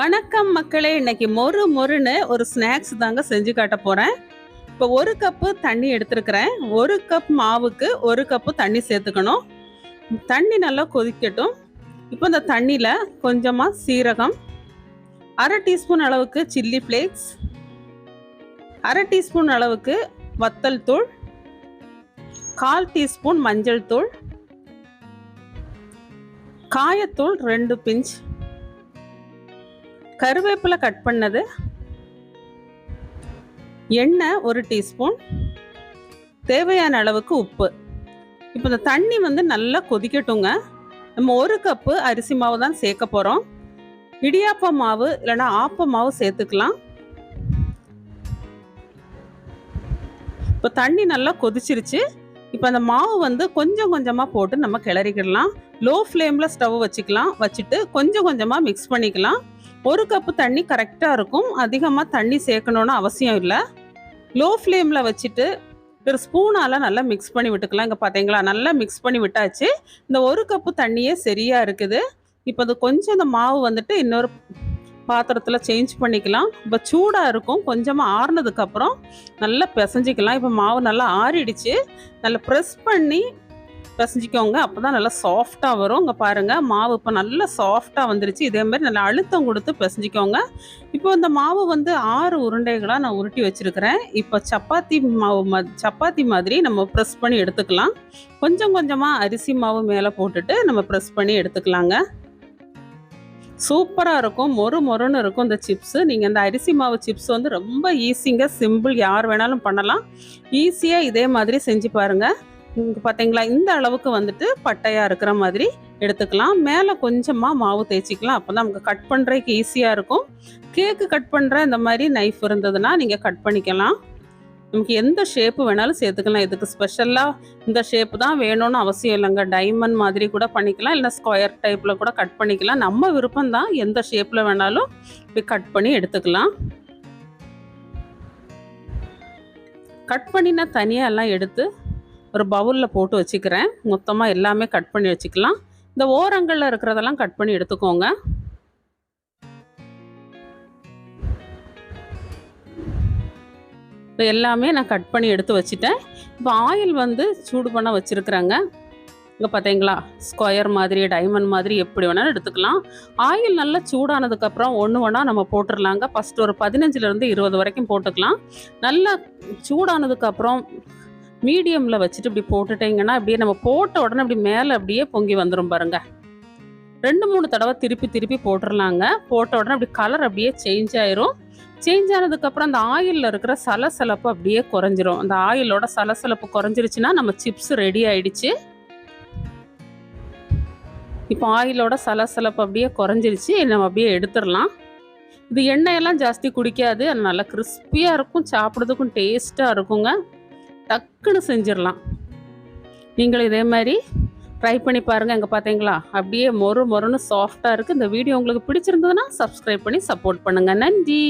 வணக்கம் மக்களே. இன்னைக்கு மொறுன்னு ஒரு ஸ்நாக்ஸ் தாங்க செஞ்சு காட்ட போகிறேன். இப்போ 1 கப்பு தண்ணி எடுத்துருக்கிறேன். 1 கப் மாவுக்கு 1 கப்பு தண்ணி சேர்த்துக்கணும். தண்ணி நல்லா கொதிக்கட்டும். இப்போ இந்த தண்ணியில் கொஞ்சமாக சீரகம், 1/2 டீஸ்பூன் அளவுக்கு சில்லி ஃப்ளேக்ஸ், 1/2 டீஸ்பூன் அளவுக்கு வத்தல் தூள், 1/4 டீஸ்பூன் மஞ்சள் தூள், காயத்தூள் 2 பிஞ்ச், கருவேப்பிலை கட் பண்ணது, எண்ணெய் 1 டீஸ்பூன், தேவையான அளவுக்கு உப்பு. இப்போ இந்த தண்ணி நல்லா கொதிக்கட்டுங்க. நம்ம 1 கப்பு அரிசி மாவு தான் சேர்க்க போகிறோம். இடியாப்ப மாவு இல்லைன்னா ஆப்ப மாவு சேர்த்துக்கலாம். இப்போ தண்ணி நல்லா கொதிச்சிருச்சு. இப்போ அந்த மாவு கொஞ்சம் கொஞ்சமாக போட்டு நம்ம கிளறிக்கிடலாம். லோ ஃப்ளேமில் ஸ்டவ் வச்சுக்கலாம். வச்சுட்டு கொஞ்சம் கொஞ்சமாக மிக்ஸ் பண்ணிக்கலாம். 1 கப்பு தண்ணி கரெக்டாக இருக்கும். அதிகமாக தண்ணி சேர்க்கணுன்னு அவசியம் இல்லை. லோ ஃப்ளேமில் வச்சுட்டு ஒரு ஸ்பூனால் நல்லா மிக்ஸ் பண்ணி விட்டுக்கலாம். இங்கே பார்த்தீங்களா, நல்லா மிக்ஸ் பண்ணி விட்டாச்சு. இந்த 1 கப்பு தண்ணியே சரியாக இருக்குது. இப்போ அது கொஞ்சம் இந்த மாவு இன்னொரு பாத்திரத்தில் சேஞ்ச் பண்ணிக்கலாம். இப்போ சூடாக இருக்கும். கொஞ்சமாக ஆறுனதுக்கப்புறம் நல்லா பிசைஞ்சிக்கலாம். இப்போ மாவு நல்லா ஆறிடுச்சு. நல்லா ப்ரெஸ் பண்ணி பிசைஞ்சிக்கோங்க. அப்போ தான் நல்லா சாஃப்டாக வரும். இங்கே பாருங்கள், மாவு இப்போ நல்லா சாஃப்டாக வந்துருச்சு. இதேமாதிரி நல்லா அழுத்தம் கொடுத்து பிசைஞ்சிக்கோங்க. இப்போ இந்த மாவு 6 உருண்டைகளாக நான் உருட்டி வச்சுருக்கிறேன். இப்போ சப்பாத்தி மாதிரி நம்ம ப்ரெஸ் பண்ணி எடுத்துக்கலாம். கொஞ்சம் கொஞ்சமாக அரிசி மாவு மேலே போட்டுட்டு நம்ம ப்ரெஸ் பண்ணி எடுத்துக்கலாங்க. சூப்பராக இருக்கும். மொறுன்னு இருக்கும் இந்த சிப்ஸு. நீங்கள் இந்த அரிசி மாவு சிப்ஸ் ரொம்ப ஈஸிங்க, சிம்பிள், யார் வேணாலும் பண்ணலாம். ஈஸியாக இதே மாதிரி செஞ்சு பாருங்கள். இங்கே பார்த்தீங்களா, இந்த அளவுக்கு பட்டையாக இருக்கிற மாதிரி எடுத்துக்கலாம். மேலே கொஞ்சமாக மாவு தேய்ச்சிக்கலாம். அப்போ தான் நமக்கு கட் பண்ணுறதுக்கு ஈஸியாக இருக்கும். கேக்கு கட் பண்ணுற இந்த மாதிரி நைஃப் இருந்ததுன்னா நீங்கள் கட் பண்ணிக்கலாம். நமக்கு எந்த ஷேப்பு வேணாலும் சேர்த்துக்கலாம். இதுக்கு ஸ்பெஷலாக இந்த ஷேப்பு தான் வேணும்னு அவசியம் இல்லைங்க. டைமண்ட் மாதிரி கூட பண்ணிக்கலாம், இல்லை ஸ்கொயர் டைப்பில் கூட கட் பண்ணிக்கலாம். நம்ம விருப்பம் தான். எந்த ஷேப்பில் வேணாலும் இப்படி கட் பண்ணி எடுத்துக்கலாம். கட் பண்ணினா தனியாக எல்லாம் எடுத்து ஒரு பவுலில் போட்டு வச்சுக்கிறேன். மொத்தமாக எல்லாமே கட் பண்ணி வச்சுக்கலாம். இந்த ஓரங்களில் இருக்கிறதெல்லாம் கட் பண்ணி எடுத்துக்கோங்க. இப்போ எல்லாமே நான் கட் பண்ணி எடுத்து வச்சுட்டேன். இப்போ ஆயில் சூடு பண்ண வச்சுருக்குறேங்க. இங்கே பார்த்தீங்களா, ஸ்கொயர் மாதிரி, டைமண்ட் மாதிரி எப்படி வேணாலும் எடுத்துக்கலாம். ஆயில் நல்லா சூடானதுக்கப்புறம் ஒன்று நம்ம போட்டுடலாங்க. ஃபஸ்ட்டு ஒரு 15லேருந்து 20 வரைக்கும் போட்டுக்கலாம். நல்லா சூடானதுக்கப்புறம் மீடியமில் வச்சுட்டு இப்படி போட்டுட்டிங்கன்னா அப்படியே நம்ம போட்ட உடனே அப்படி மேலே அப்படியே பொங்கி வந்துடும் பாருங்கள். 2-3 தடவை திருப்பி போட்டுடலாங்க. போட்ட உடனே அப்படி கலர் அப்படியே சேஞ்ச் ஆயிரும். சேஞ்ச் ஆனதுக்கப்புறம் அந்த ஆயிலில் இருக்கிற சலசலப்பு அப்படியே குறைஞ்சிரும். அந்த ஆயிலோட சலசலப்பு குறைஞ்சிருச்சுன்னா நம்ம சிப்ஸ் ரெடி ஆயிடுச்சு. இப்போ ஆயிலோட சலசலப்பு அப்படியே குறைஞ்சிருச்சு. நம்ம அப்படியே எடுத்துடலாம். இது எண்ணெயெல்லாம் ஜாஸ்தி குடிக்காது. அது நல்லா கிறிஸ்பியாக இருக்கும். சாப்பிட்றதுக்கும் டேஸ்ட்டாக இருக்குங்க. டக்குன்னு செஞ்சிடலாம். நீங்களும் இதே மாதிரி ட்ரை பண்ணி பாருங்கள். இங்கே பார்த்தீங்களா, அப்படியே மொறுன்னு சாஃப்டாக இருக்குது. இந்த வீடியோ உங்களுக்கு பிடிச்சிருந்ததுன்னா சப்ஸ்கிரைப் பண்ணி சப்போர்ட் பண்ணுங்கள். நன்றி.